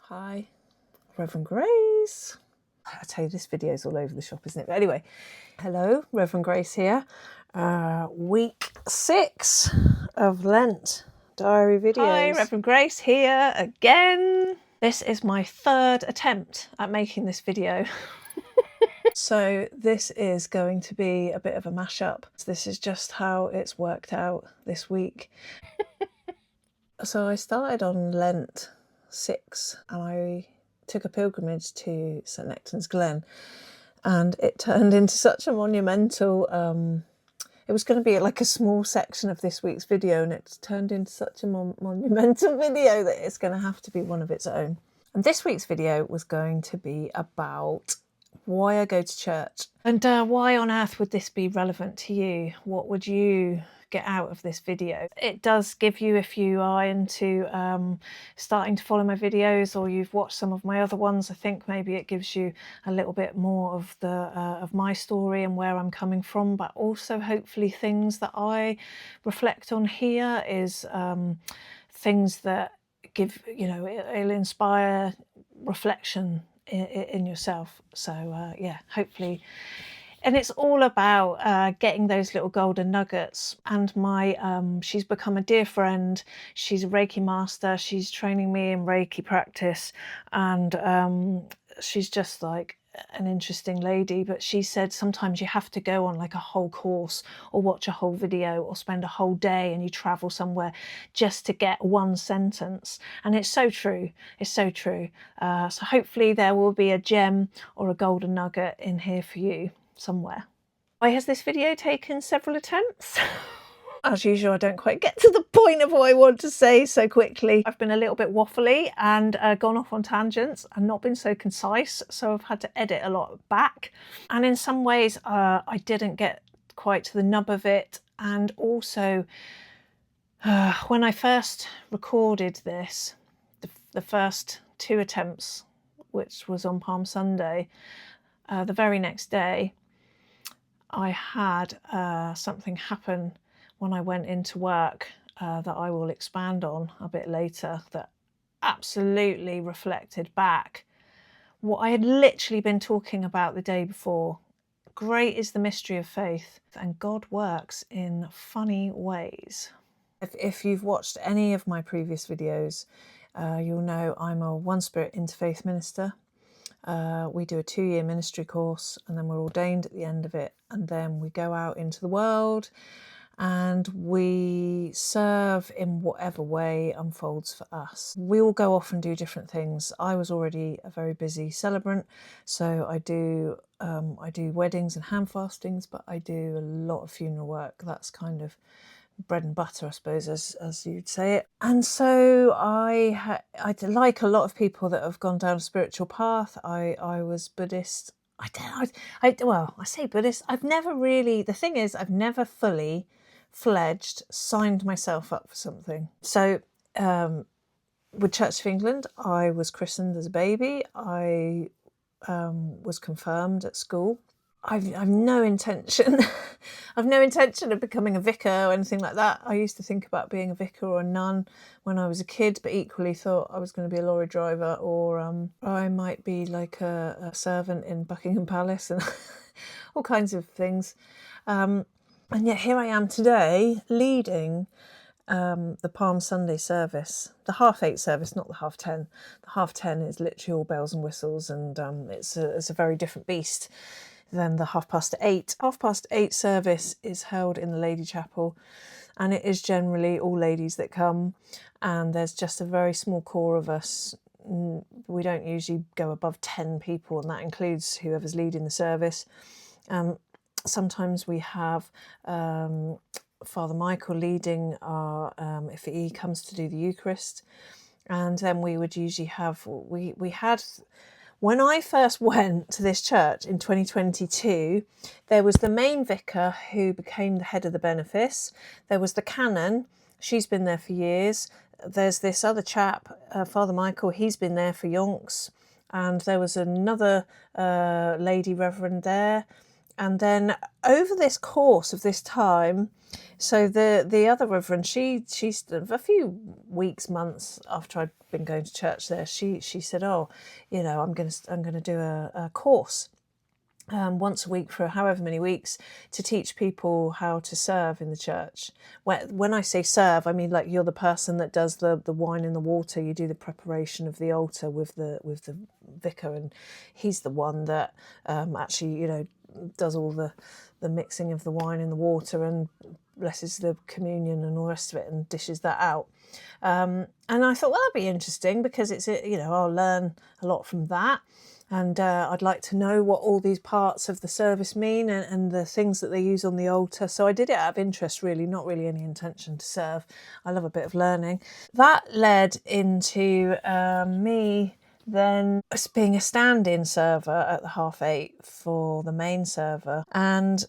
Hi, Reverend Grace. I tell you, this video is all over the shop, isn't it? But anyway, hello, Reverend Grace here. Week 6 of Lent diary videos. Hi, Reverend Grace here again. This is my 3rd attempt at making this video. So this is going to be a bit of a mashup. This is just how it's worked out this week. So I started on Lent 6 and I took a pilgrimage to St Nectan's Glen, and it turned into such a monumental, it was going to be like a small section of this week's video, and it's turned into such a monumental video that it's going to have to be one of its own. And this week's video was going to be about why I go to church. And why on earth would this be relevant to you? What would you get out of this video? It does give you, if you are into starting to follow my videos, or you've watched some of my other ones, I think maybe it gives you a little bit more of the of my story and where I'm coming from, but also hopefully things that I reflect on here is things that give, you know, it'll inspire reflection in yourself. So yeah, hopefully. And it's all about getting those little golden nuggets. And my she's become a dear friend. She's a Reiki master. She's training me in Reiki practice, and she's just like an interesting lady. But she said sometimes you have to go on like a whole course or watch a whole video or spend a whole day and you travel somewhere just to get one sentence. And it's so true. It's so true. So hopefully there will be a gem or a golden nugget in here for you somewhere. Why has this video taken several attempts? As usual, I don't quite get to the point of what I want to say so quickly. I've been a little bit waffly and gone off on tangents and not been so concise, so I've had to edit a lot back. And in some ways, I didn't get quite to the nub of it. And also, when I first recorded this, the first 2 attempts, which was on Palm Sunday, the very next day, I had something happen when I went into work that I will expand on a bit later, that absolutely reflected back what I had literally been talking about the day before. Great is the mystery of faith, and God works in funny ways. If you've watched any of my previous videos, you'll know I'm a One Spirit Interfaith minister. We do a 2-year ministry course, and then we're ordained at the end of it, and then we go out into the world and we serve in whatever way unfolds for us. We all go off and do different things. I was already a very busy celebrant, so I do weddings and hand fastings, but I do a lot of funeral work. That's kind of bread and butter, I suppose, as you'd say it. And so I like a lot of people that have gone down a spiritual path. I was Buddhist. Well, I say Buddhist. I've never really, the thing is, I've never fully fledged signed myself up for something. So with Church of England, I was christened as a baby. I was confirmed at school. I've no intention I've no intention of becoming a vicar or anything like that. I used to think about being a vicar or a nun when I was a kid, but equally thought I was going to be a lorry driver, or I might be like a servant in Buckingham Palace and all kinds of things. And yet here I am today leading the Palm Sunday service, the 8:30 service, not the 10:30. The 10:30 is literally all bells and whistles, and it's a very different beast than the 8:30. 8:30 service is held in the Lady Chapel, and it is generally all ladies that come, and there's just a very small core of us. We don't usually go above 10 people, and that includes whoever's leading the service. Sometimes we have Father Michael leading our, if he comes to do the Eucharist, and then we would usually have, we had, when I first went to this church in 2022, there was the main vicar who became the head of the benefice. There was the canon, she's been there for years. There's this other chap, Father Michael, he's been there for yonks. And there was another lady reverend there. And then over this course of this time, so the other reverend, she's a few weeks, months after I'd been going to church there, she said, "Oh, I'm gonna do a course once a week for however many weeks to teach people how to serve in the church." When I say serve, I mean like you're the person that does the wine and the water. You do the preparation of the altar with the vicar, and he's the one that actually does all the mixing of the wine and the water and blesses the communion and all the rest of it and dishes that out. And I thought, well, that'd be interesting because it's I'll learn a lot from that. And I'd like to know what all these parts of the service mean and the things that they use on the altar. So I did it out of interest, really, not really any intention to serve. I love a bit of learning. That led into me then being a stand-in server at the 8:30 for the main server. And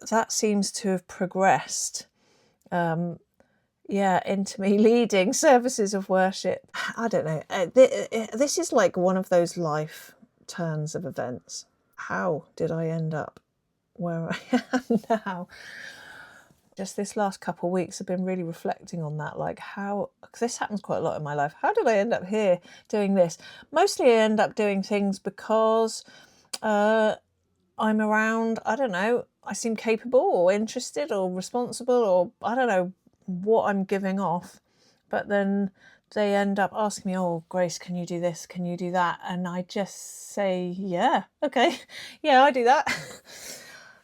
that seems to have progressed into me leading services of worship. I don't know. This is like one of those life turns of events. How did I end up where I am now? Just this last couple of weeks I've been really reflecting on that, like how, because this happens quite a lot in my life. How did I end up here doing this? Mostly I end up doing things because I'm around, I don't know, I seem capable or interested or responsible, or I don't know what I'm giving off, but then they end up asking me, "Oh, Grace, can you do this? Can you do that?" And I just say, "Yeah, okay, yeah, I do that."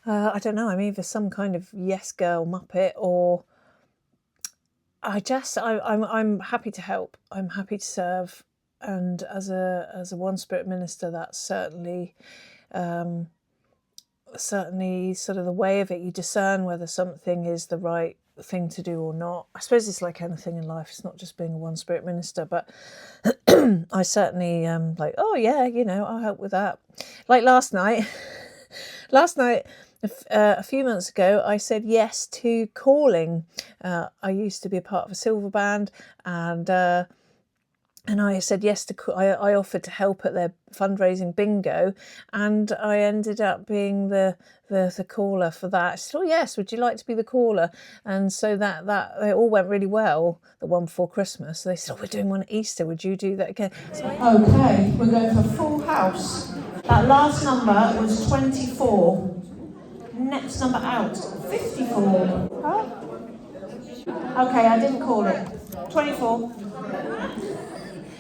I don't know. I'm either some kind of yes girl muppet, or I'm happy to help. I'm happy to serve, and as a one spirit minister, that's certainly sort of the way of it. You discern whether something is the right thing to do or not. I suppose it's like anything in life. It's not just being a one spirit minister, but I certainly like, oh yeah, I'll help with that. Like last night a few months ago, I said yes to calling. I used to be a part of a silver band, and I said yes to. I offered to help at their fundraising bingo, and I ended up being the caller for that. I said, "Oh yes, would you like to be the caller?" And so that it all went really well. The one before Christmas, they said, "Oh, we're doing one at Easter. Would you do that again?" So okay, we're going for full house. That last number was 24. Next number out, 54. Huh? Okay, I didn't call it. 24.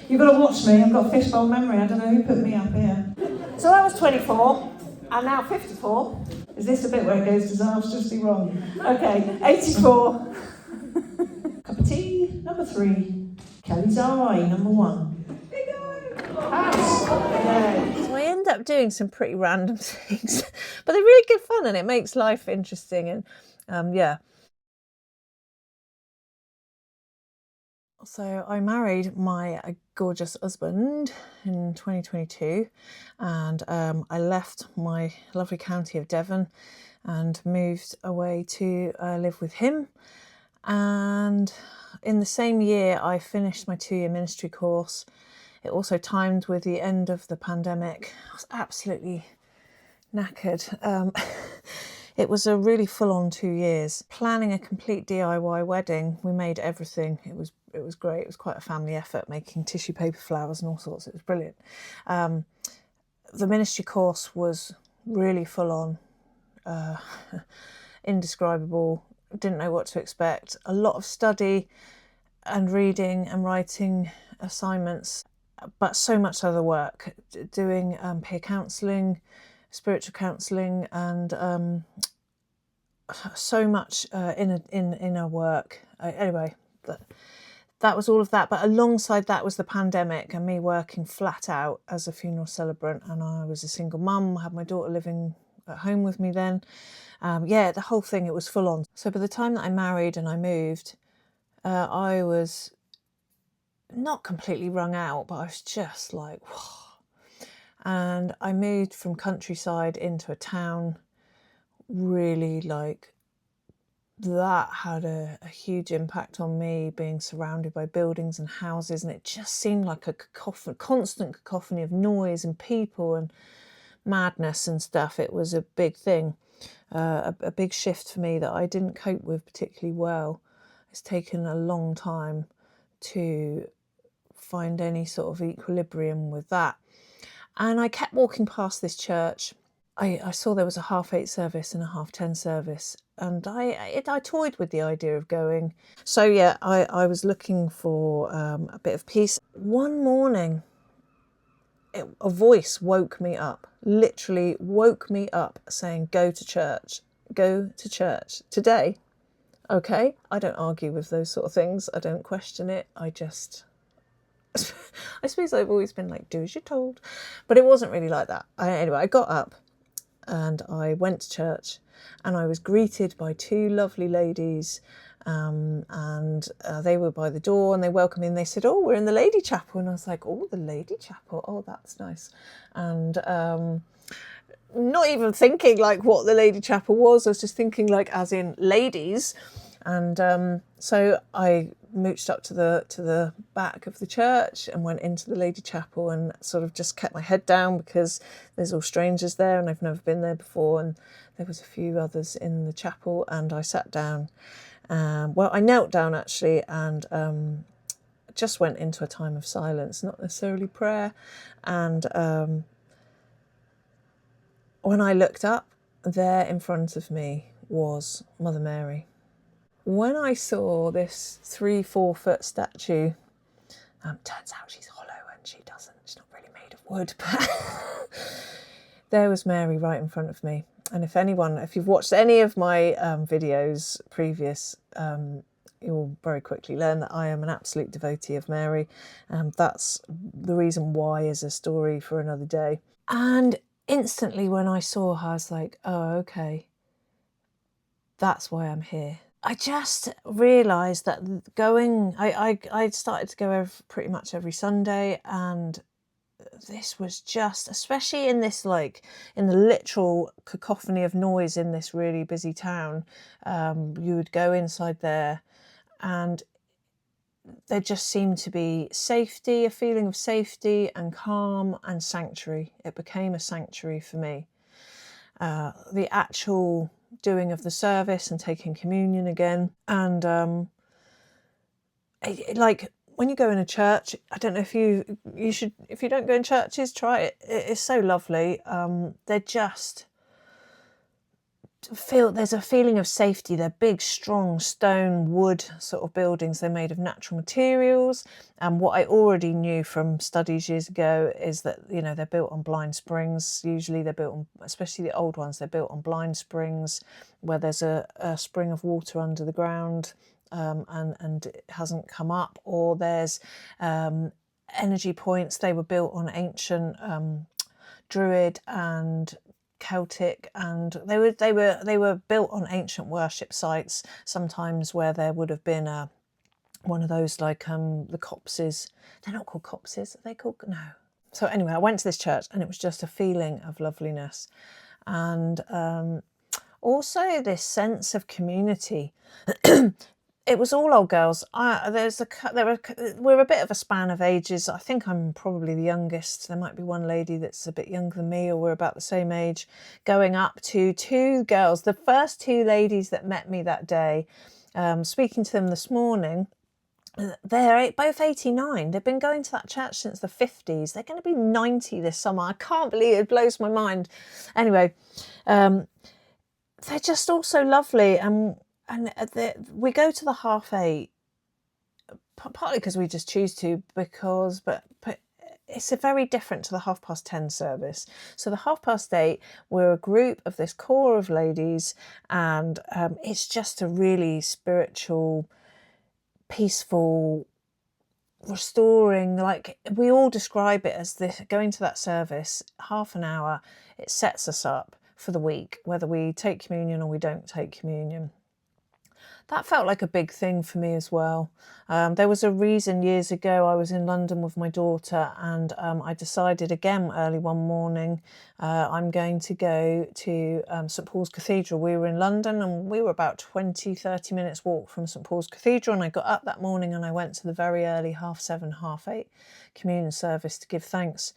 You've got to watch me, I've got a fishbowl memory, I don't know who put me up here. So that was 24, and now 54. Is this the bit where it goes disastrously wrong? Okay, 84. Cup of tea, number 3. Kelly's Eye, number 1. House. So I end up doing some pretty random things, but they're really good fun, and it makes life interesting, and yeah. So I married my gorgeous husband in 2022, and I left my lovely county of Devon and moved away to live with him. And in the same year, I finished my 2-year ministry course. It also timed with the end of the pandemic. I was absolutely knackered. It was a really full-on 2 years. Planning a complete DIY wedding. We made everything. It was great. It was quite a family effort, making tissue paper flowers and all sorts. It was brilliant. The ministry course was really full-on, indescribable. Didn't know what to expect. A lot of study and reading and writing assignments, but so much other work. Doing peer counselling, spiritual counselling, and so much inner work. Anyway, that was all of that. But alongside that was the pandemic and me working flat out as a funeral celebrant. And I was a single mum. I had my daughter living at home with me then. The whole thing, it was full on. So by the time that I married and I moved, I was not completely wrung out, but I was just like, whoa. And I moved from countryside into a town. Really, like, that had a huge impact on me, being surrounded by buildings and houses, and it just seemed like a constant cacophony of noise and people, and madness and stuff, it was a big thing, a big shift for me that I didn't cope with particularly well. It's taken a long time to find any sort of equilibrium with that. And I kept walking past this church. I saw there was a 8:30 service and a 10:30 service, and I toyed with the idea of going. So yeah, I was looking for a bit of peace. One morning, a voice woke me up, literally woke me up, saying, go to church today. Okay, I don't argue with those sort of things. I don't question it. I suppose I've always been like, do as you're told. But it wasn't really like that. Anyway, I got up and I went to church, and I was greeted by two lovely ladies, and they were by the door and they welcomed me and they said, oh, we're in the lady chapel. And I was like, oh, the lady chapel, oh, that's nice. And not even thinking like what the lady chapel was, I was just thinking like as in ladies. And so I mooched up to the back of the church and went into the lady chapel and sort of just kept my head down because there's all strangers there and I've never been there before, and there was a few others in the chapel, and I sat down. Well, I knelt down actually, and just went into a time of silence, not necessarily prayer. And when I looked up, there in front of me was Mother Mary. When I saw this 3-4 foot statue, turns out she's hollow and she's not really made of wood, but there was Mary right in front of me. And if you've watched any of my videos previous, you'll very quickly learn that I am an absolute devotee of Mary. That's the reason why is a story for another day. And instantly when I saw her, I was like, oh, okay, that's why I'm here. I just realised that I started to go pretty much every Sunday, and this was just, especially in this, like, in the literal cacophony of noise in this really busy town, you would go inside there and there just seemed to be safety, a feeling of safety and calm and sanctuary. It became a sanctuary for me. The actual doing of the service and taking communion again, and like when you go in a church, I don't know if you should, if you don't go in churches, try it. It's so lovely. They're just there's a feeling of safety. They're big, strong stone, wood sort of buildings. They're made of natural materials. And what I already knew from studies years ago is that, you know, they're built on blind springs. Usually they're built on, especially the old ones, they're built on blind springs where there's a spring of water under the ground, and it hasn't come up, or there's energy points. They were built on ancient Druid and Celtic, and they were built on ancient worship sites, sometimes where there would have been one of those, like the copses. They're not called copses, are they called? No. So anyway, I went to this church and it was just a feeling of loveliness, and also this sense of community. It was all old girls. We're a bit of a span of ages. I think I'm probably the youngest. There might be one lady that's a bit younger than me, or we're about the same age, going up to two girls. The first two ladies that met me that day, speaking to them this morning, they're both 89. They've been going to that church since the 50s. They're going to be 90 this summer. I can't believe it. It blows my mind. Anyway, they're just all so lovely. And we go to the 8:30, partly because we just choose to, but it's a very different to the 10:30 service. So the 8:30, we're a group of this core of ladies, and it's just a really spiritual, peaceful, restoring, like we all describe it as this, going to that service, half an hour, it sets us up for the week, whether we take communion or we don't take communion. That felt like a big thing for me as well. There was a reason years ago I was in London with my daughter, and I decided again early one morning, I'm going to go to St Paul's Cathedral. We were in London and we were about 20-30 minutes walk from St Paul's Cathedral, and I got up that morning and I went to the very early 7:30, 8:30 communion service to give thanks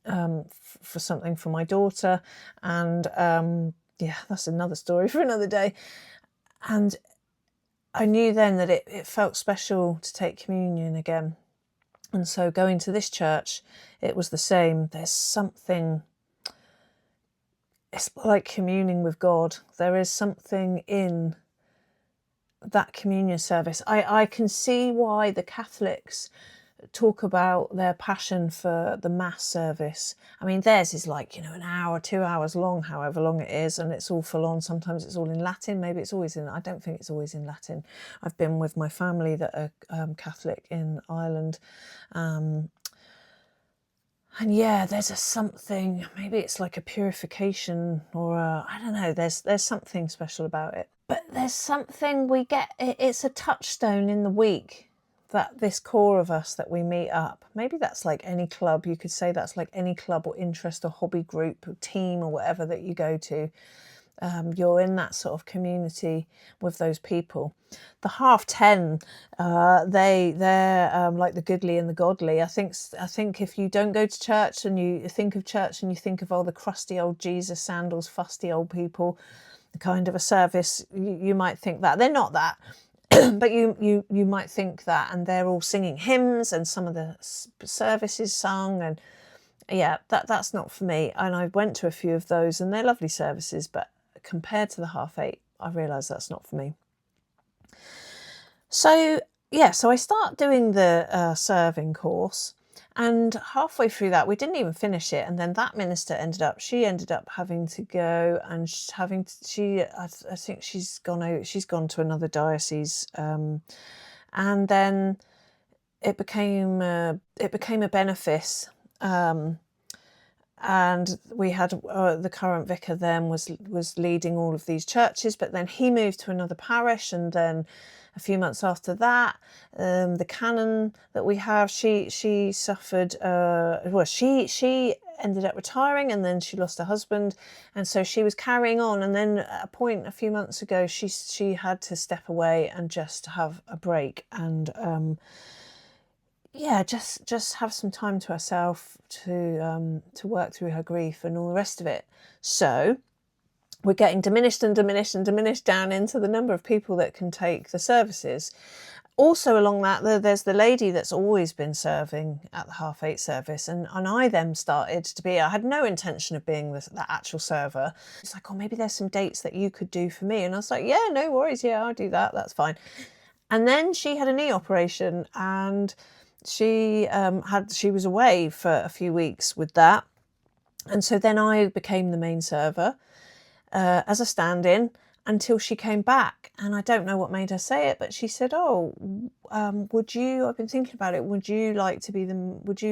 for something for my daughter, and yeah, that's another story for another day. And I knew then that it felt special to take communion again. And so going to this church, it was the same. There's something, it's like communing with God. There is something in that communion service. I can see why the Catholics talk about their passion for the Mass service. I mean, theirs is like, an hour, 2 hours long, however long it is, and it's all full on. Sometimes it's all in Latin. Maybe it's always I don't think it's always in Latin. I've been with my family that are Catholic in Ireland. And yeah, there's something, maybe it's like a purification, or I don't know, there's something special about it. But there's something we get, it's a touchstone in the week, that this core of us that we meet up. Maybe that's like any club. You could say that's like any club or interest or hobby group or team or whatever that you go to. You're in that sort of community with those people. The 10:30, they're like the goodly and the godly. I think if you don't go to church and you think of church and you think of all the crusty old Jesus sandals, fusty old people, the kind of a service, you might think that. They're not that. But you might think that, and they're all singing hymns, and some of the services sung, and yeah, that's not for me. And I went to a few of those, and they're lovely services, but compared to the 8:30, I realised that's not for me. So yeah, so I start doing the serving course, and halfway through that, we didn't even finish it, and then that minister ended up having to go, and I think she's gone to another diocese, and then it became a benefice, and we had the current vicar then was leading all of these churches, but then he moved to another parish, and then a few months after that, the canon that we have, she suffered. She ended up retiring, and then she lost her husband, and so she was carrying on. And then at a point a few months ago, she had to step away and just have a break, and yeah, just have some time to herself to work through her grief and all the rest of it. So we're getting diminished down into the number of people that can take the services. Also along that, there's the lady that's always been serving at the 8:30 service, and I then started to be, I had no intention of being that actual server. It's like, oh, maybe there's some dates that you could do for me. And I was like, yeah, no worries, yeah, I'll do that, that's fine. And then she had a knee operation, and she was away for a few weeks with that. And so then I became the main server, as a stand-in, until she came back. And I don't know what made her say it, but she said, oh, I've been thinking about it, would you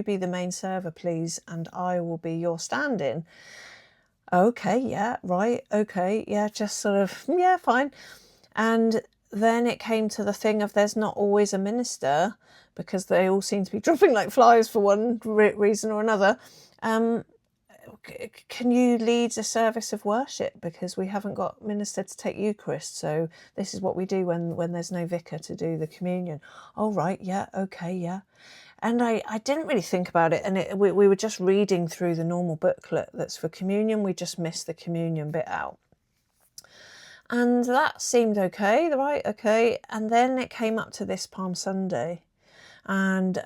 be the main server, please, and I will be your stand-in? Okay, yeah, right, okay, yeah, just sort of, yeah, fine. And then it came to the thing of there's not always a minister, because they all seem to be dropping like flies for one reason or another. Can you lead a service of worship, because we haven't got minister to take Eucharist, so this is what we do when there's no vicar to do the communion. Oh, right, yeah, okay, yeah. And I didn't really think about it, and we were just reading through the normal booklet that's for communion. We just missed the communion bit out. And that seemed okay, right, okay. And then it came up to this Palm Sunday, and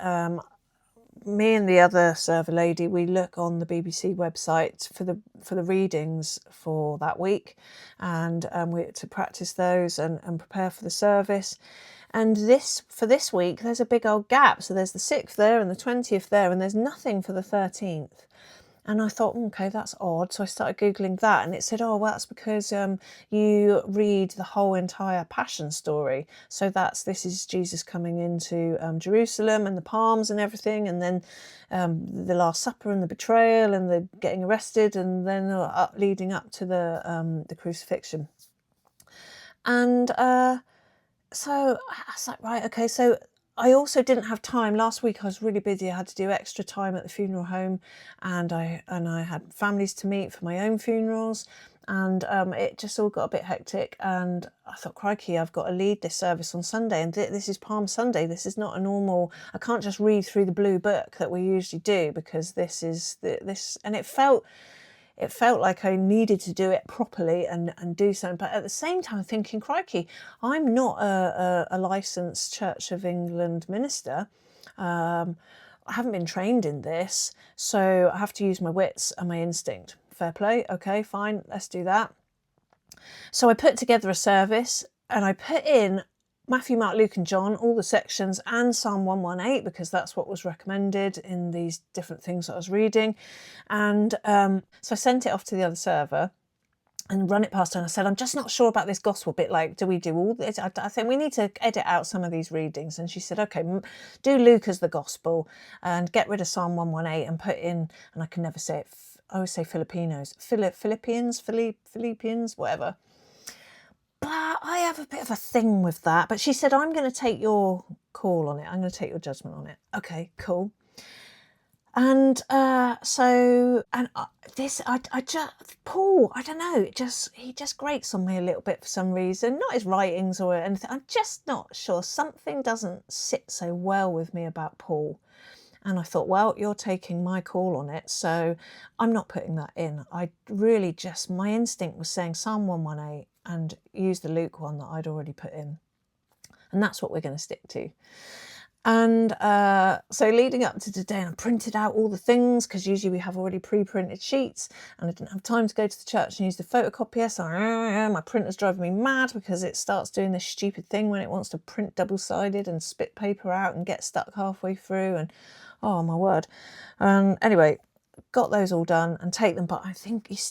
me and the other server lady, we look on the BBC website for the readings for that week, and we to practice those and prepare for the service. And for this week, there's a big old gap. So there's the 6th there and the 20th there, and there's nothing for the 13th. And I thought, okay, that's odd. So I started Googling that, and it said, oh, well, that's because you read the whole entire Passion story. So this is Jesus coming into Jerusalem and the palms and everything, and then the Last Supper and the betrayal and the getting arrested, and then leading up to the crucifixion. And so I was like, right, okay, so I also didn't have time. Last week I was really busy. I had to do extra time at the funeral home, and I had families to meet for my own funerals, and it just all got a bit hectic. And I thought, crikey, I've got to lead this service on Sunday, and this is Palm Sunday. This is not a normal. I can't just read through the blue book that we usually do, because this is this, and it felt like I needed to do it properly and do something. But at the same time, thinking, crikey, I'm not a licensed Church of England minister. I haven't been trained in this, so I have to use my wits and my instinct. Fair play. Okay, fine, let's do that. So I put together a service, and I put in Matthew, Mark, Luke and John, all the sections, and Psalm 118, because that's what was recommended in these different things that I was reading. And so I sent it off to the other server and run it past her, and I said, I'm just not sure about this gospel bit. Like, do we do all this? I think we need to edit out some of these readings. And she said, okay, do Luke as the gospel and get rid of Psalm 118 and put in, and I can never say it, I always say Filipinos, Philippians, whatever. But I have a bit of a thing with that. But she said, I'm going to take your call on it. I'm going to take your judgment on it. Okay, cool. And Paul, I don't know, he just grates on me a little bit for some reason. Not his writings or anything. I'm just not sure. Something doesn't sit so well with me about Paul. And I thought, well, you're taking my call on it, so I'm not putting that in. I really just, my instinct was saying Psalm 118 and use the Luke one that I'd already put in. And that's what we're going to stick to. And so leading up to today, I printed out all the things, because usually we have already pre-printed sheets, and I didn't have time to go to the church and use the photocopier. So my printer's driving me mad, because it starts doing this stupid thing when it wants to print double-sided and spit paper out and get stuck halfway through. And oh my word. Anyway, got those all done and take them, but I think it's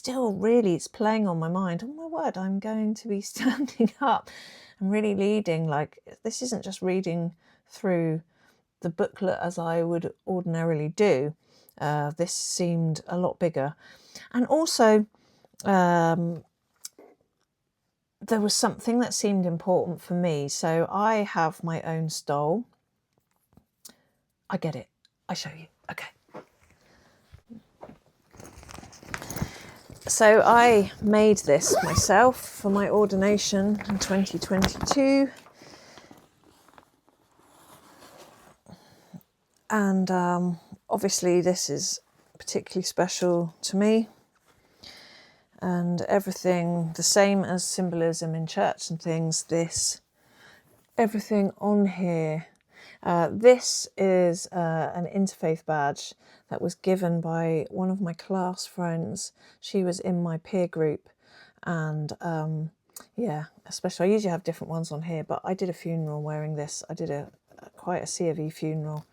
playing on my mind. Oh my word, I'm going to be standing up and really leading. Like, this isn't just reading through the booklet as I would ordinarily do. This seemed a lot bigger. And also, there was something that seemed important for me. So I have my own stole. I get it. I show you. Okay. So I made this myself for my ordination in 2022. And obviously this is particularly special to me. And everything, the same as symbolism in church and things, everything on here. This is an interfaith badge that was given by one of my class friends. She was in my peer group, and especially I usually have different ones on here, but I did a funeral wearing this. I did quite a C of E funeral,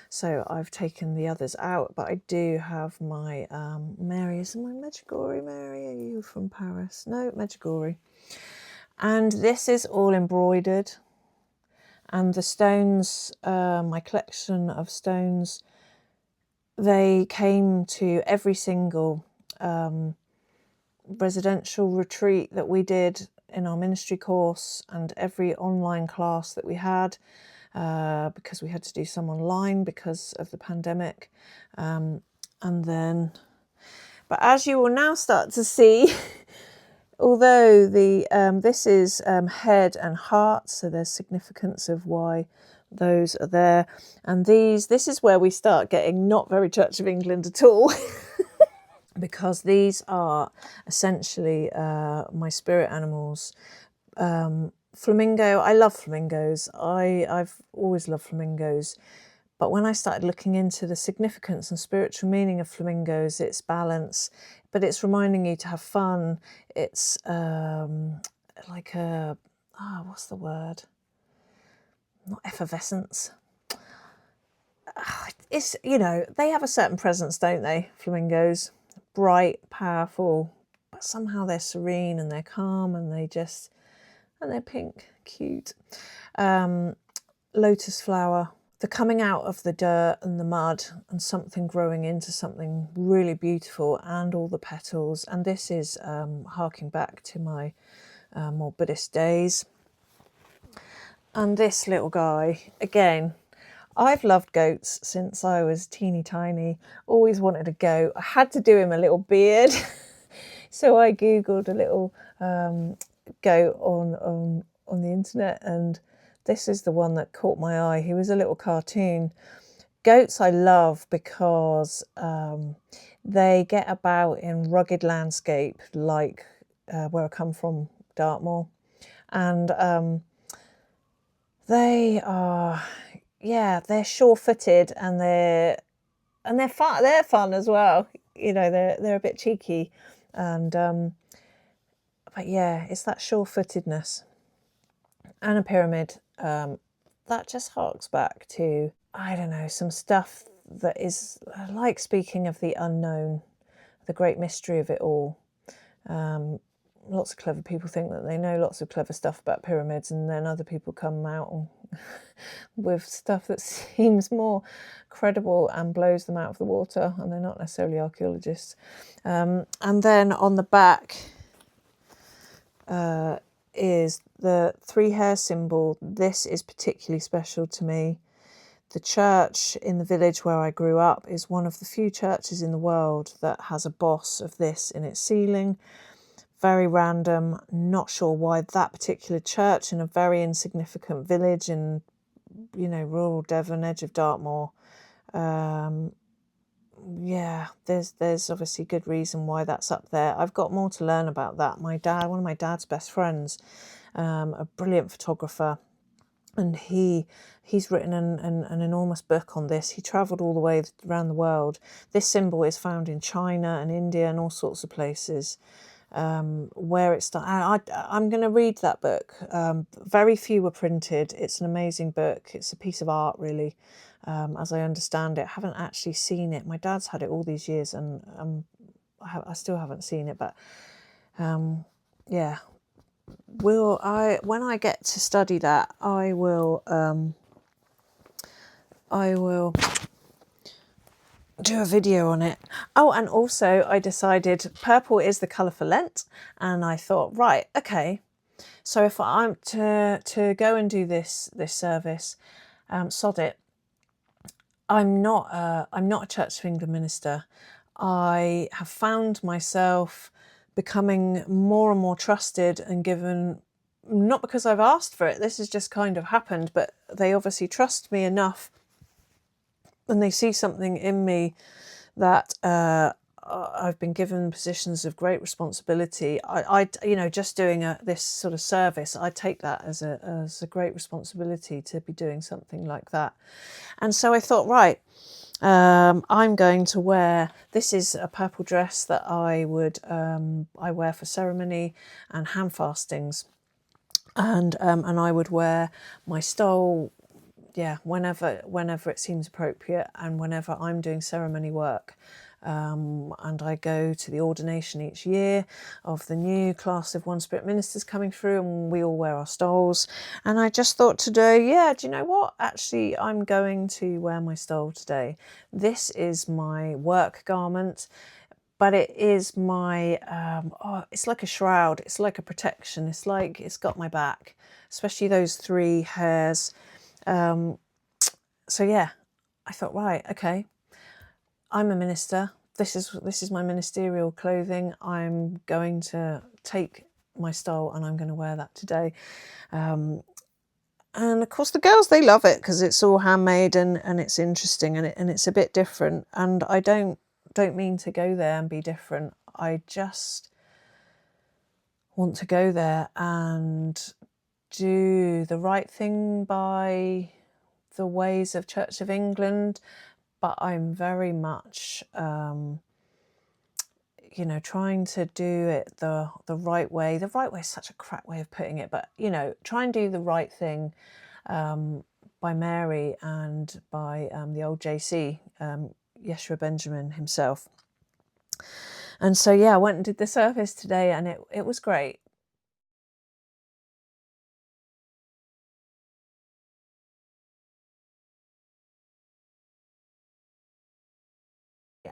so I've taken the others out, but I do have my Mary. Is my Medjugorje Mary? Are you from Paris? No, Medjugorje. And this is all embroidered. And the stones, my collection of stones, they came to every single residential retreat that we did in our ministry course, and every online class that we had, because we had to do some online because of the pandemic. But as you will now start to see, although this is head and heart, so there's significance of why those are there. And this is where we start getting not very Church of England at all, because these are essentially my spirit animals. Flamingo, I love flamingos. I've always loved flamingos. But when I started looking into the significance and spiritual meaning of flamingos, it's balance, but it's reminding you to have fun. It's like what's the word? Not effervescence. It's, they have a certain presence, don't they? Flamingos, bright, powerful, but somehow they're serene and they're calm, and they're pink, cute. Lotus flower. The coming out of the dirt and the mud and something growing into something really beautiful, and all the petals. And this is harking back to my more Buddhist days. And this little guy, again, I've loved goats since I was teeny tiny. Always wanted a goat. I had to do him a little beard. So I googled a little goat on the internet, and this is the one that caught my eye. He was a little cartoon. Goats I love because they get about in rugged landscape like where I come from, Dartmoor, and they are, yeah, they're sure-footed, and they're fun. They're fun as well. You know, they're a bit cheeky, and but yeah, it's that sure-footedness. And a pyramid, that just harks back to, I don't know, some stuff that is like, speaking of the unknown, the great mystery of it all. Lots of clever people think that they know lots of clever stuff about pyramids, and then other people come out with stuff that seems more credible and blows them out of the water, and they're not necessarily archaeologists. And then on the back is the 3 hair symbol. This is particularly special to me. The church in the village where I grew up is one of the few churches in the world that has a boss of this in its ceiling. Very random, not sure why that particular church in a very insignificant village in, you know, rural Devon, edge of Dartmoor. Yeah, there's obviously good reason why that's up there. I've got more to learn about that. My dad, one of my dad's best friends, a brilliant photographer, and he's written an enormous book on this. He travelled all the way around the world. This symbol is found in China and India and all sorts of places. Where it started. I'm going to read that book. Very few were printed. It's an amazing book. It's a piece of art, really, as I understand it. I haven't actually seen it. My dad's had it all these years, and I still haven't seen it. But yeah, when I get to study that, I will do a video on it. Oh, and also I decided purple is the colour for Lent, and I thought, right, okay, so if I'm to go and do this service, sod it. I'm not a Church of England minister. I have found myself becoming more and more trusted and given, not because I've asked for it, this has just kind of happened, but they obviously trust me enough, and they see something in me that I've been given positions of great responsibility. I you know, just doing this sort of service, I take that as a great responsibility to be doing something like that. And so I thought, right, I'm going to wear, this is a purple dress that I wear for ceremony and hand fastings, and I would wear my stole, yeah, whenever it seems appropriate, and whenever I'm doing ceremony work. And I go to the ordination each year of the new class of One Spirit ministers coming through, and we all wear our stoles. And I just thought today, yeah, do you know what? Actually, I'm going to wear my stole today. This is my work garment, but it is my, it's like a shroud. It's like a protection. It's like it's got my back, especially those 3 hairs. So yeah, I thought, right, okay, I'm a minister. This is my ministerial clothing. I'm going to take my stole and I'm going to wear that today. And of course the girls, they love it because it's all handmade and it's interesting and it's a bit different. And I don't mean to go there and be different. I just want to go there and do the right thing by the ways of Church of England, but I'm very much, you know, trying to do it the right way. The right way is such a crap way of putting it, but, you know, try and do the right thing by Mary and by the old JC, Yeshua Benjamin himself. And so, yeah, I went and did the service today, and it was great.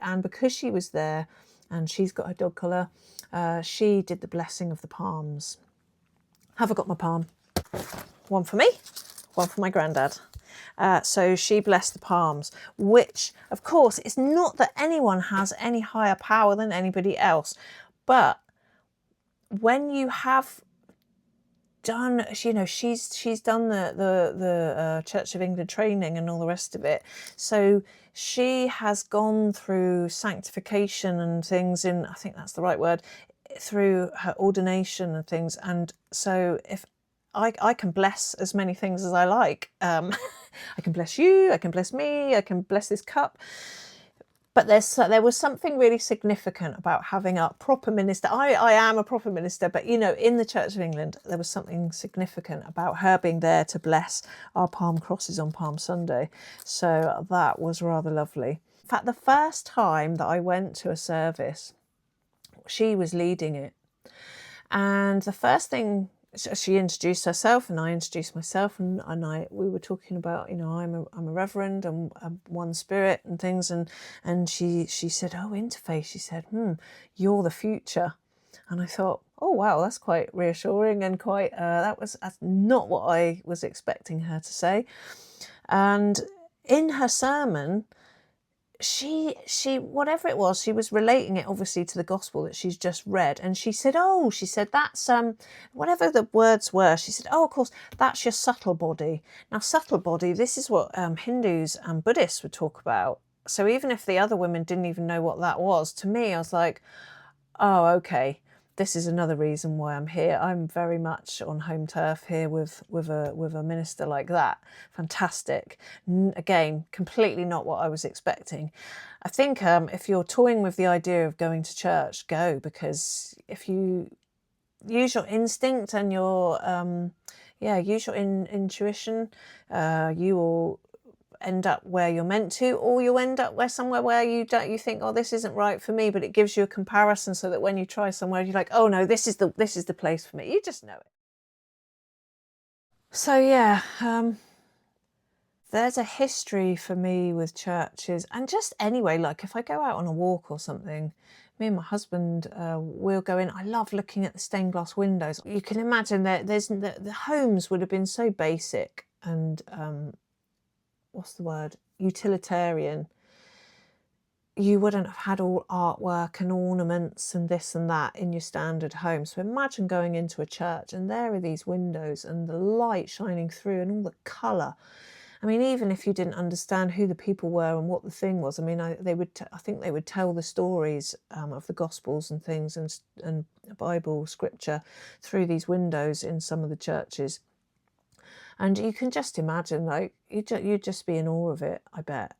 And because she was there and she's got her dog collar, she did the blessing of the palms. Have I got my palm? One for me, one for my granddad. So she blessed the palms, which, of course, it's not that anyone has any higher power than anybody else. But when you have done, you know, she's done the Church of England training and all the rest of it. So she has gone through sanctification and things in, I think that's the right word, through her ordination and things. And so if I can bless as many things as I like. I can bless you, I can bless me, I can bless this cup. But there was something really significant about having a proper minister. I am a proper minister, but, you know, in the Church of England, there was something significant about her being there to bless our palm crosses on Palm Sunday. So that was rather lovely. In fact, the first time that I went to a service, she was leading it. And the first thing, she introduced herself and I introduced myself, and we were talking about, you know, I'm a reverend and I'm one spirit and things, and she said, oh, interfaith. She said, you're the future. And I thought, oh wow, that's quite reassuring and quite that's not what I was expecting her to say. And in her sermon, she whatever it was, she was relating it obviously to the gospel that she's just read, and she said that's whatever the words were, she said, oh, of course, that's your subtle body. Now, subtle body, this is what Hindus and Buddhists would talk about. So even if the other women didn't even know what that was, to me I was like, oh, okay, this is another reason why I'm here. I'm very much on home turf here with a minister like that. Fantastic. Again, completely not what I was expecting. I think if you're toying with the idea of going to church, go, because if you use your instinct and your intuition, you will end up where you're meant to, or you'll end up somewhere where you think, oh, this isn't right for me, but it gives you a comparison so that when you try somewhere, you're like, oh no, this is the place for me. You just know it. So yeah, there's a history for me with churches, and just anyway, like if I go out on a walk or something, me and my husband we'll go in. I love looking at the stained glass windows. You can imagine that the homes would have been so basic and what's the word, utilitarian. You wouldn't have had all artwork and ornaments and this and that in your standard home. So imagine going into a church and there are these windows and the light shining through and all the colour. I mean, even if you didn't understand who the people were and what the thing was, I mean, I think they would tell the stories of the Gospels and things and Bible scripture through these windows in some of the churches. And you can just imagine, like, you'd just be in awe of it, I bet.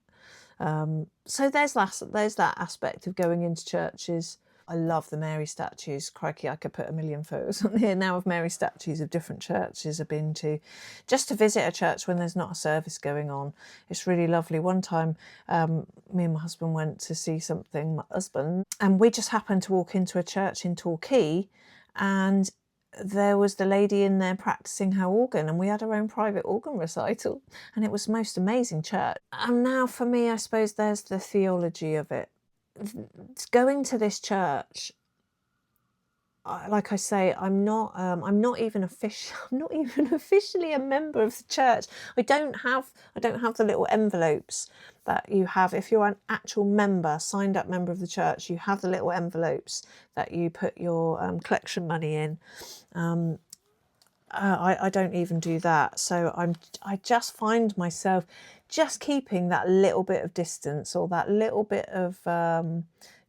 So there's that aspect of going into churches. I love the Mary statues. Crikey, I could put a million photos on here now of Mary statues of different churches I've been to, just to visit a church when there's not a service going on. It's really lovely. One time, me and my husband went to see something, and we just happened to walk into a church in Torquay, and there was the lady in there practicing her organ, and we had our own private organ recital, and it was the most amazing church. And now for me, I suppose there's the theology of it. Going to this church, like I say, I'm not even officially a member of the church. I don't have the little envelopes that you have if you're an actual member, signed up member of the church. You have the little envelopes that you put your collection money in. I don't even do that, so I just find myself just keeping that little bit of distance, or that little bit of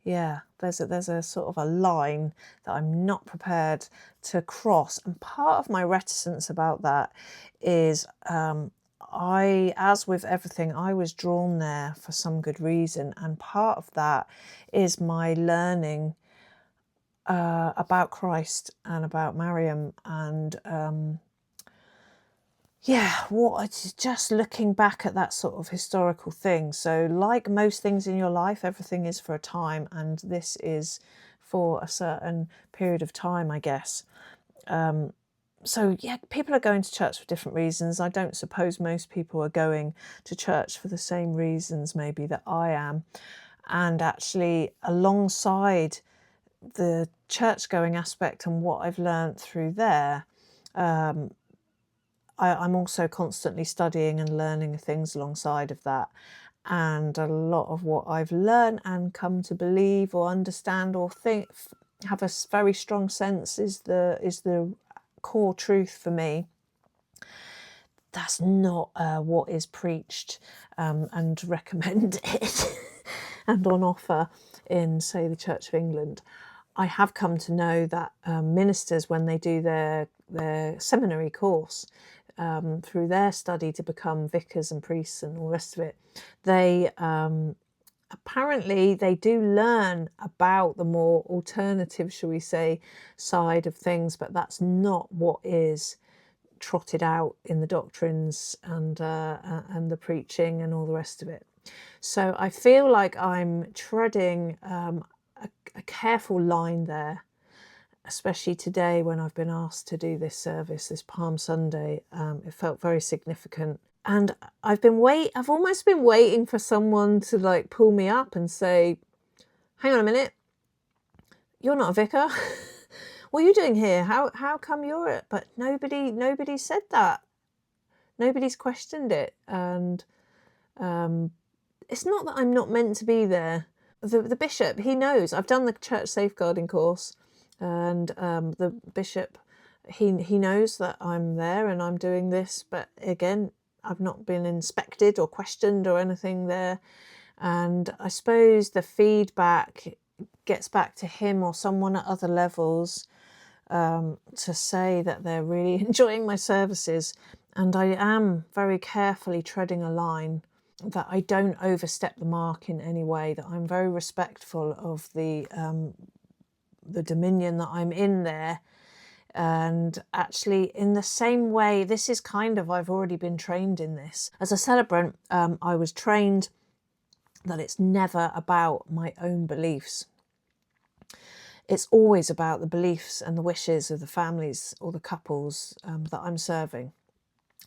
there's a sort of a line that I'm not prepared to cross. And part of my reticence about that is as with everything, I was drawn there for some good reason, and part of that is my learning about Christ and about Mariam, and just looking back at that sort of historical thing. So like most things in your life, everything is for a time, and this is for a certain period of time, I guess. So yeah, people are going to church for different reasons. I don't suppose most people are going to church for the same reasons maybe that I am. And actually, alongside the church going aspect and what I've learned through there, I'm also constantly studying and learning things alongside of that. And a lot of what I've learned and come to believe or understand or think, have a very strong sense, is the core truth for me. That's not what is preached and recommended and on offer in, say, the Church of England. I have come to know that ministers, when they do their seminary course, through their study to become vicars and priests and all the rest of it, they apparently they do learn about the more alternative, shall we say, side of things, but that's not what is trotted out in the doctrines and the preaching and all the rest of it. So I feel like I'm treading a careful line there, especially today when I've been asked to do this service, this Palm Sunday. It felt very significant. And I've almost been waiting for someone to like pull me up and say, hang on a minute, you're not a vicar. What are you doing here? How come you're it? But nobody said that. Nobody's questioned it. And it's not that I'm not meant to be there. The bishop, he knows. I've done the church safeguarding course, and the bishop, he knows that I'm there and I'm doing this. But again, I've not been inspected or questioned or anything there. And I suppose the feedback gets back to him or someone at other levels to say that they're really enjoying my services. And I am very carefully treading a line that I don't overstep the mark in any way, that I'm very respectful of the dominion that I'm in there. And actually, in the same way, this is kind of, I've already been trained in this. As a celebrant, I was trained that it's never about my own beliefs. It's always about the beliefs and the wishes of the families or the couples that I'm serving.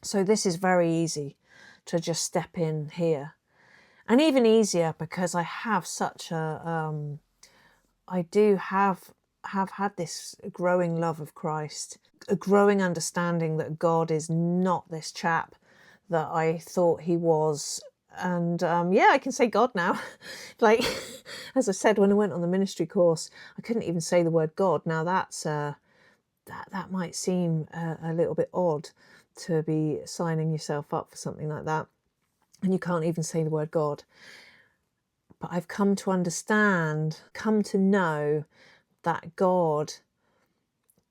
So this is very easy to just step in here. And even easier because I have such I do have had this growing love of Christ, a growing understanding that God is not this chap that I thought he was. And I can say God now. Like, as I said, when I went on the ministry course, I couldn't even say the word God. Now that's that might seem a little bit odd to be signing yourself up for something like that, and you can't even say the word God. But I've come to understand, come to know that God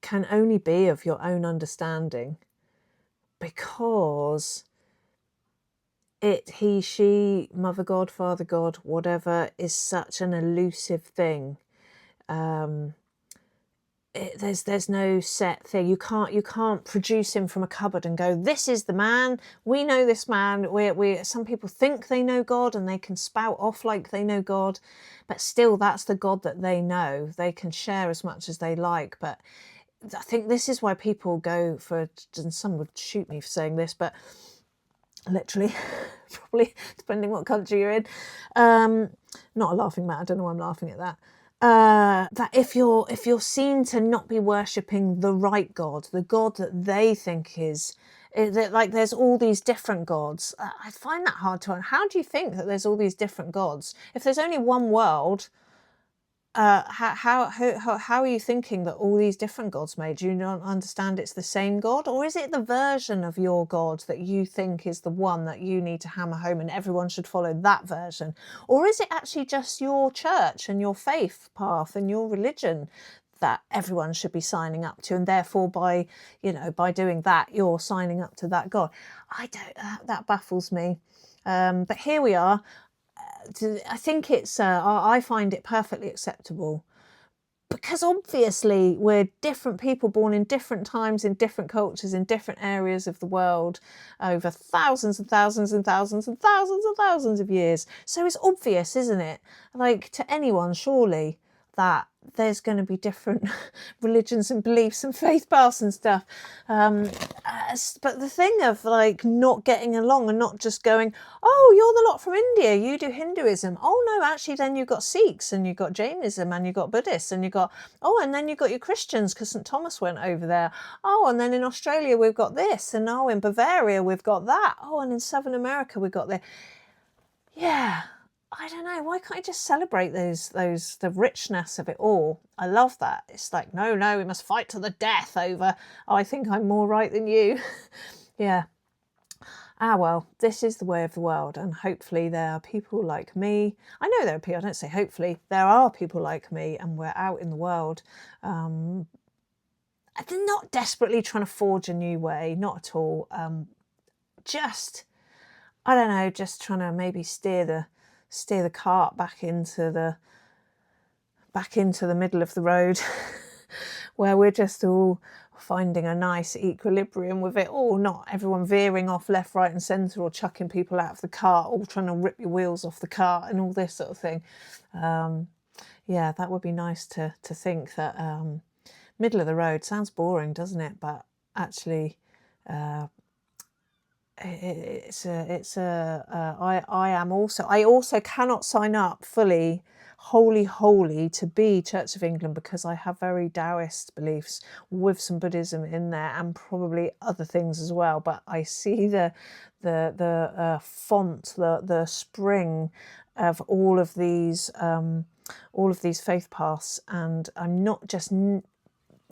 can only be of your own understanding, because he, she, Mother God, Father God, whatever, is such an elusive thing. There's no set thing. You can't produce him from a cupboard and go, this is the man. We know this man. Some people think they know God and they can spout off like they know God, but still that's the God that they know. They can share as much as they like, but I think this is why people go for, and some would shoot me for saying this, but literally, probably depending what country you're in, not a laughing matter. I don't know why I'm laughing at that. That if you're seen to not be worshipping the right God, the God that they think is, that like there's all these different gods. I find that hard to. How do you think that there's all these different gods if there's only one world? How are you thinking that all these different gods made? Do you not understand it's the same God? Or is it the version of your God that you think is the one that you need to hammer home and everyone should follow that version? Or is it actually just your church and your faith path and your religion that everyone should be signing up to, and therefore by doing that you're signing up to that God? I don't, that baffles me. But here we are. I think it's, I find it perfectly acceptable, because obviously we're different people born in different times, in different cultures, in different areas of the world over thousands and thousands and thousands and thousands and thousands of years. So it's obvious, isn't it? Like, to anyone, surely, that there's going to be different religions and beliefs and faith paths and stuff. But the thing of like not getting along and not just going, oh, you're the lot from India, you do Hinduism. Oh no, actually then you've got Sikhs and you've got Jainism and you've got Buddhists and you've got, and then you've got your Christians because St. Thomas went over there. Oh, and then in Australia we've got this, and in Bavaria we've got that. Oh, and in Southern America we've got the, yeah. I don't know, why can't I just celebrate the richness of it all? I love that. It's like, no, we must fight to the death over, I think I'm more right than you. Yeah. Well, this is the way of the world, and hopefully there are people like me. I know there are people, I don't say hopefully, there are people like me, and we're out in the world. Not desperately trying to forge a new way, not at all. Just, I don't know, just trying to maybe steer the cart back into the middle of the road where we're just all finding a nice equilibrium with it all, not everyone veering off left, right and centre or chucking people out of the cart, all trying to rip your wheels off the cart and all this sort of thing. Yeah, that would be nice to think that middle of the road sounds boring, doesn't it? But actually I also cannot sign up fully, wholly to be Church of England because I have very Taoist beliefs with some Buddhism in there and probably other things as well. But I see the font, the spring of all of these faith paths, and I'm not just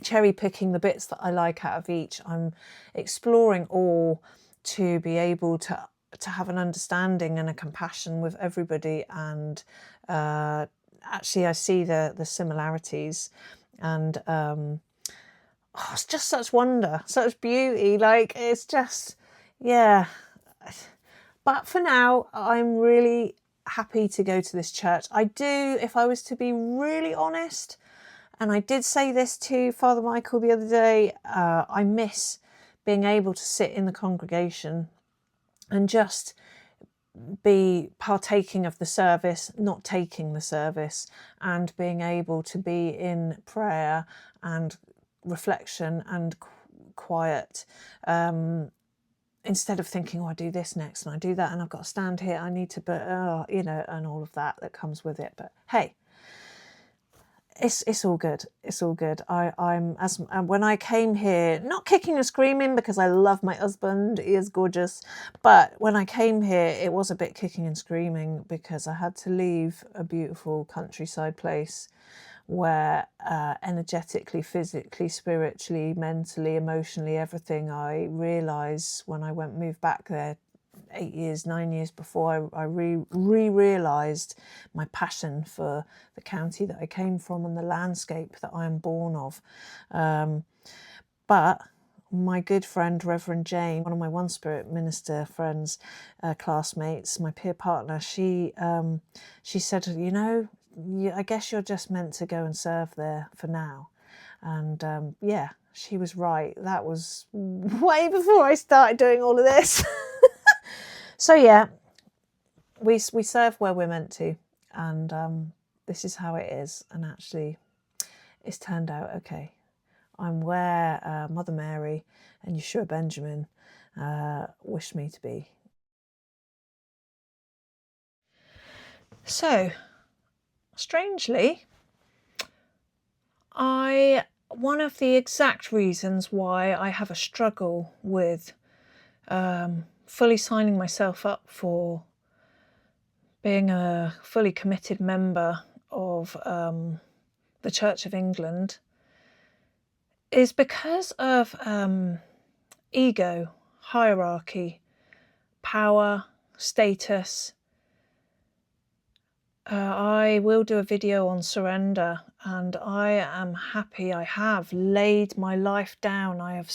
cherry picking the bits that I like out of each. I'm exploring all to be able to have an understanding and a compassion with everybody, and actually I see the similarities, and it's just such wonder, such beauty, like it's just, yeah. But for now I'm really happy to go to this church. I do, if I was to be really honest, and I did say this to Father Michael the other day, I miss being able to sit in the congregation and just be partaking of the service, not taking the service, and being able to be in prayer and reflection and quiet, instead of thinking, I do this next and I do that and I've got to stand here, I need to, and all of that comes with it. But hey, it's all good. It's all good. When I came here, not kicking and screaming because I love my husband, he is gorgeous. But when I came here, it was a bit kicking and screaming because I had to leave a beautiful countryside place where energetically, physically, spiritually, mentally, emotionally, everything, I realised when I moved back there 9 years before, I realised my passion for the county that I came from and the landscape that I am born of. But my good friend Reverend Jane, one of my One Spirit minister friends, classmates, my peer partner, she said, I guess you're just meant to go and serve there for now. And yeah, she was right. That was way before I started doing all of this. So yeah, we serve where we're meant to, and this is how it is. And actually, it's turned out okay. I'm where Mother Mary and Yeshua Benjamin wished me to be. So, strangely, one of the exact reasons why I have a struggle with fully signing myself up for being a fully committed member of the Church of England is because of ego, hierarchy, power, status. I will do a video on surrender, and I am happy. I have laid my life down. I've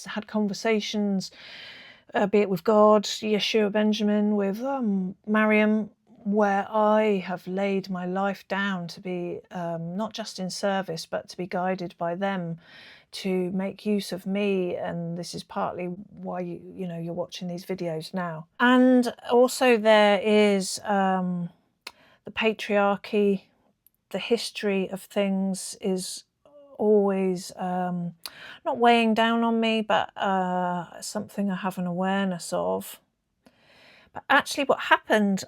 had conversations, be it with God, Yeshua Benjamin, with Mariam, where I have laid my life down to be not just in service, but to be guided by them to make use of me. And this is partly why you're watching these videos now. And also there is the patriarchy, the history of things is always not weighing down on me, but something I have an awareness of. But actually what happened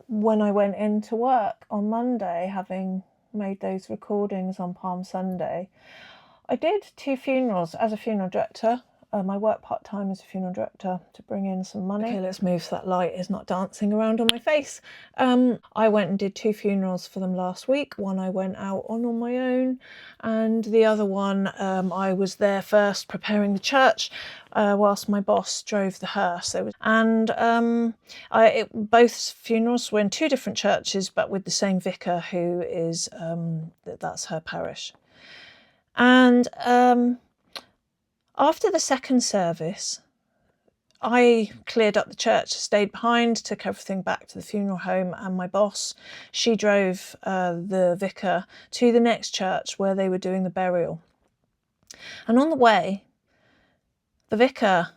when I went into work on Monday, having made those recordings on Palm Sunday, I did 2 funerals as a funeral director. I work part-time as a funeral director to bring in some money. Okay, let's move so that light is not dancing around on my face. I went and did 2 funerals for them last week. One I went out on my own, and the other one I was there first preparing the church whilst my boss drove the hearse. Both funerals were in 2 different churches, but with the same vicar, who is that's her parish. And after the second service, I cleared up the church, stayed behind, took everything back to the funeral home, and my boss, she drove the vicar to the next church where they were doing the burial. And on the way, the vicar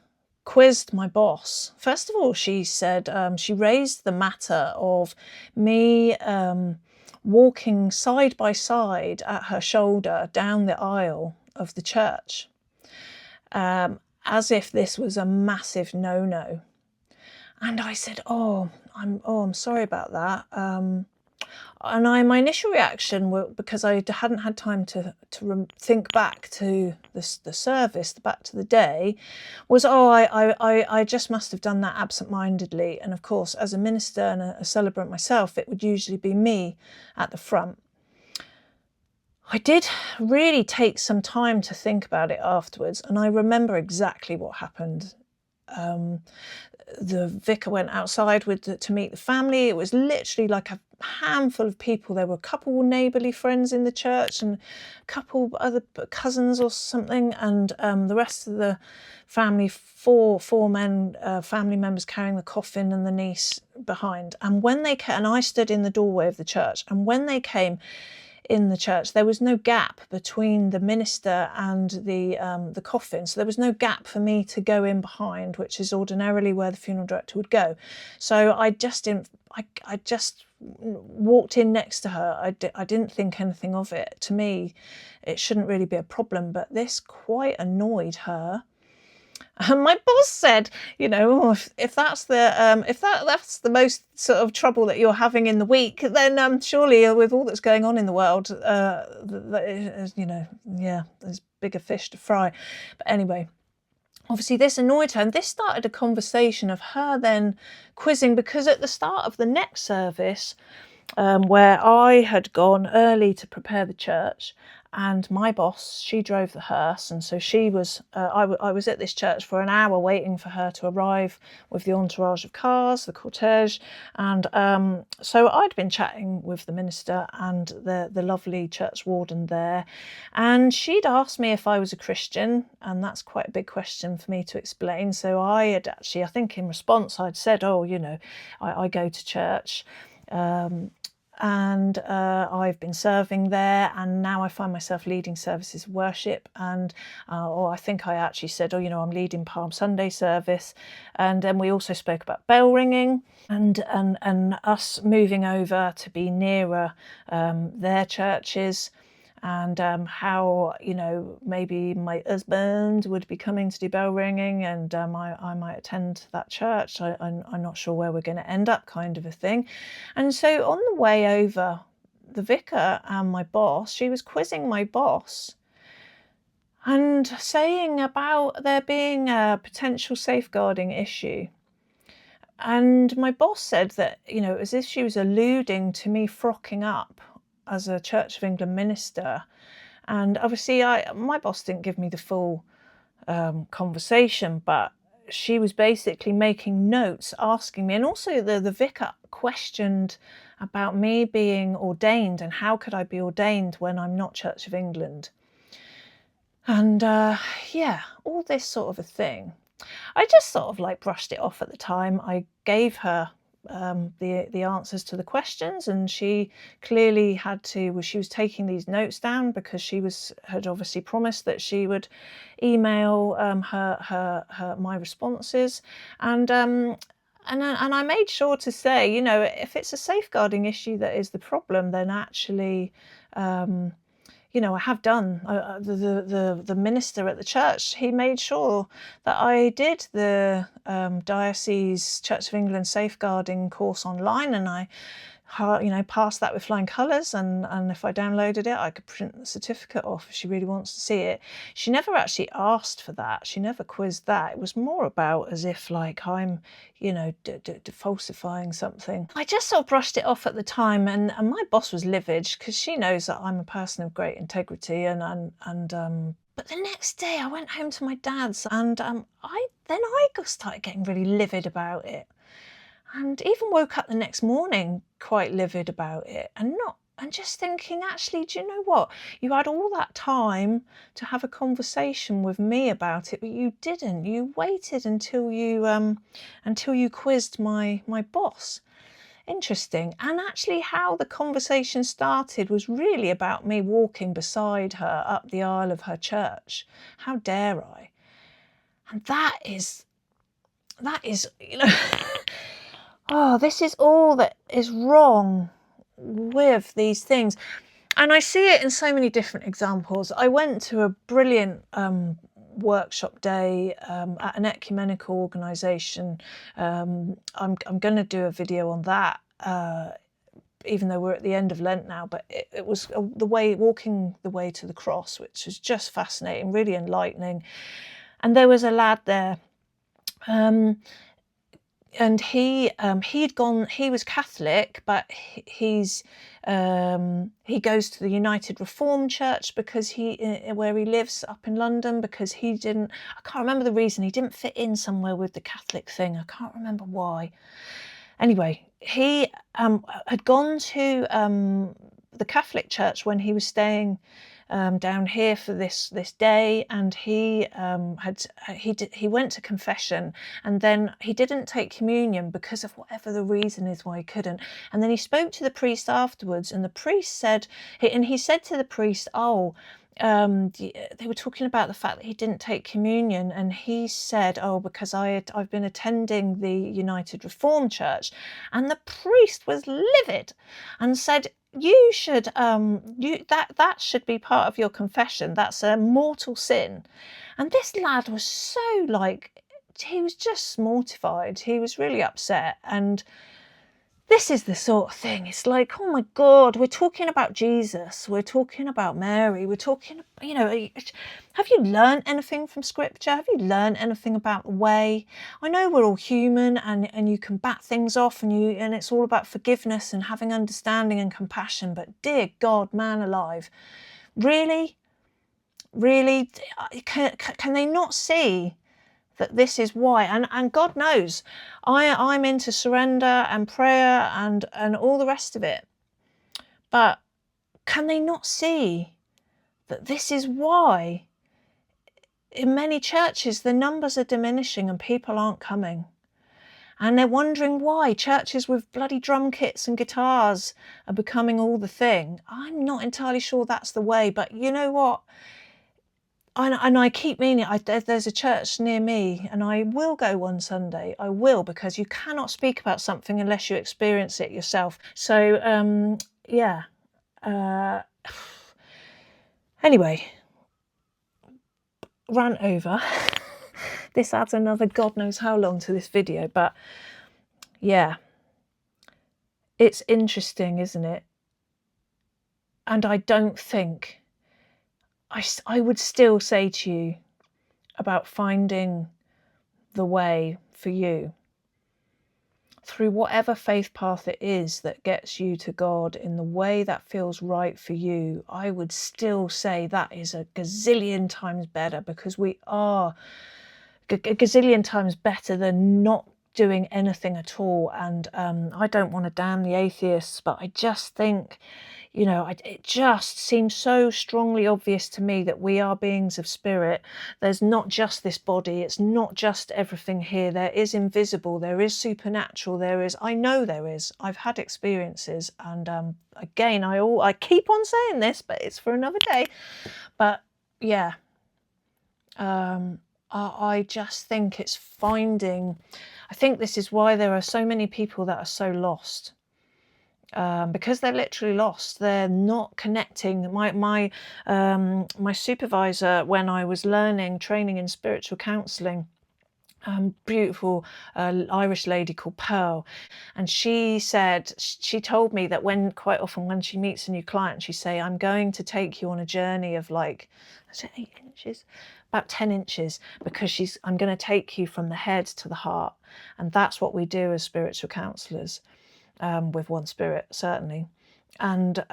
quizzed my boss. First of all, she said, she raised the matter of me walking side by side at her shoulder down the aisle of the church, as if this was a massive no-no. And I said, I'm sorry about that. And my initial reaction, because I hadn't had time to think back to the service, back to the day, was, I just must have done that absent-mindedly. And of course, as a minister and a celebrant myself, it would usually be me at the front. I did really take some time to think about it afterwards, and I remember exactly what happened. The vicar went outside to meet the family. It was literally like a handful of people. There were a couple neighbourly friends in the church and a couple other cousins or something, and the rest of the family, four men, family members carrying the coffin and the niece behind. And when they came, and I stood in the doorway of the church, and when they came in the church, there was no gap between the minister and the coffin, so there was no gap for me to go in behind, which is ordinarily where the funeral director would go. So I just walked in next to her. I didn't think anything of it. To me, it shouldn't really be a problem, but this quite annoyed her. And my boss said, if that's the most sort of trouble that you're having in the week, then surely with all that's going on in the world, there's bigger fish to fry. But anyway, obviously this annoyed her, and this started a conversation of her then quizzing, because at the start of the next service, where I had gone early to prepare the church, and my boss, she drove the hearse, and so she was, I was at this church for an hour waiting for her to arrive with the entourage of cars, the cortege, and so I'd been chatting with the minister and the lovely church warden there, and she'd asked me if I was a Christian, and that's quite a big question for me to explain. So I had actually, I think in response, I'd said, I go to church, and I've been serving there, and now I find myself leading services of worship, and I think I actually said, I'm leading Palm Sunday service, and then we also spoke about bell ringing and us moving over to be nearer their churches, and how maybe my husband would be coming to do bell ringing, and I might attend that church. I'm not sure where we're going to end up, kind of a thing. And so on the way over, the vicar and my boss, she was quizzing my boss and saying about there being a potential safeguarding issue. And my boss said that, as if she was alluding to me frocking up as a Church of England minister. And obviously my boss didn't give me the full conversation, but she was basically making notes, asking me, and also the vicar questioned about me being ordained and how could I be ordained when I'm not Church of England. And all this sort of a thing. I just sort of brushed it off at the time. I gave her the answers to the questions, and she clearly she was taking these notes down, because she had obviously promised that she would email my responses, and And I made sure to say, you know, if it's a safeguarding issue that is the problem, then actually, you know, I have done. The minister at the church, he made sure that I did the Diaries Church of England safeguarding course online, and I, you know, passed that with flying colours. And if I downloaded it, I could print the certificate off if she really wants to see it. She never actually asked for that. She never quizzed that. It was more about as if like I'm, you know, falsifying something. I just sort of brushed it off at the time, and my boss was livid because she knows that I'm a person of great integrity, but the next day I went home to my dad's, and I started getting really livid about it. And even woke up the next morning quite livid about it, and just thinking, actually, do you know what? You had all that time to have a conversation with me about it, but you didn't. You waited until you quizzed my boss. Interesting. And actually how the conversation started was really about me walking beside her up the aisle of her church. How dare I? And that is, you know, oh, this is all that is wrong with these things. And I see it in so many different examples. I went to a brilliant workshop day at an ecumenical organisation. I'm going to do a video on that, even though we're at the end of Lent now, but it was walking the way to the cross, which was just fascinating, really enlightening. And there was a lad there, and he was Catholic, but he goes to the United Reformed Church because where he lives up in London, because I can't remember the reason, he didn't fit in somewhere with the Catholic thing. I can't remember why. Anyway, he had gone to the Catholic Church when he was staying down here for this day, and he went to confession, and then he didn't take communion because of whatever the reason is why he couldn't. And then he spoke to the priest afterwards, and the priest said, he said to the priest, they were talking about the fact that he didn't take communion, and he said, because I've been attending the United Reformed Church. And the priest was livid and said, you should that should be part of your confession. That's a mortal sin. And this lad was so he was just mortified. He was really upset. And this is the sort of thing, it's like, oh my God, we're talking about Jesus, we're talking about Mary, we're talking, you know, have you learned anything from Scripture? Have you learned anything about the way? I know we're all human, and you can bat things off, and it's all about forgiveness and having understanding and compassion, but dear God, man alive, really? Can they not see that this is why? And God knows I'm into surrender and prayer and all the rest of it, but can they not see that this is why in many churches the numbers are diminishing and people aren't coming? And they're wondering why churches with bloody drum kits and guitars are becoming all the thing. I'm not entirely sure that's the way, but you know what? And I keep meaning, there's a church near me, and I will go one Sunday. I will, because you cannot speak about something unless you experience it yourself. So, yeah. Anyway, rant over. This adds another God knows how long to this video, but yeah. It's interesting, isn't it? And I don't think... I would still say to you about finding the way for you through whatever faith path it is that gets you to God in the way that feels right for you. I would still say that is a gazillion times better, because we are a gazillion times better than not doing anything at all. And I don't want to damn the atheists, but I just think, you know, it just seems so strongly obvious to me that we are beings of spirit. There's not just this body. It's not just everything here. There is invisible. There is supernatural. There is, I know there is. I've had experiences. And again, I keep on saying this, but it's for another day. But yeah, I just think it's finding, I think this is why there are so many people that are so lost. Because they're literally lost. They're not connecting. My supervisor, when I was training in spiritual counselling, beautiful Irish lady called Pearl, and she told me that quite often when she meets a new client, she say, "I'm going to take you on a journey of like, is it 8 inches? About 10 inches, because I'm going to take you from the head to the heart." And that's what we do as spiritual counsellors. With One Spirit, certainly. And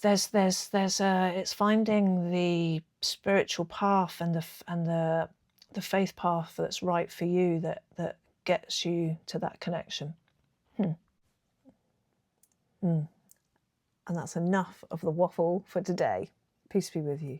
it's finding the spiritual path and the faith path that's right for you, that gets you to that connection. And that's enough of the waffle for today. Peace be with you.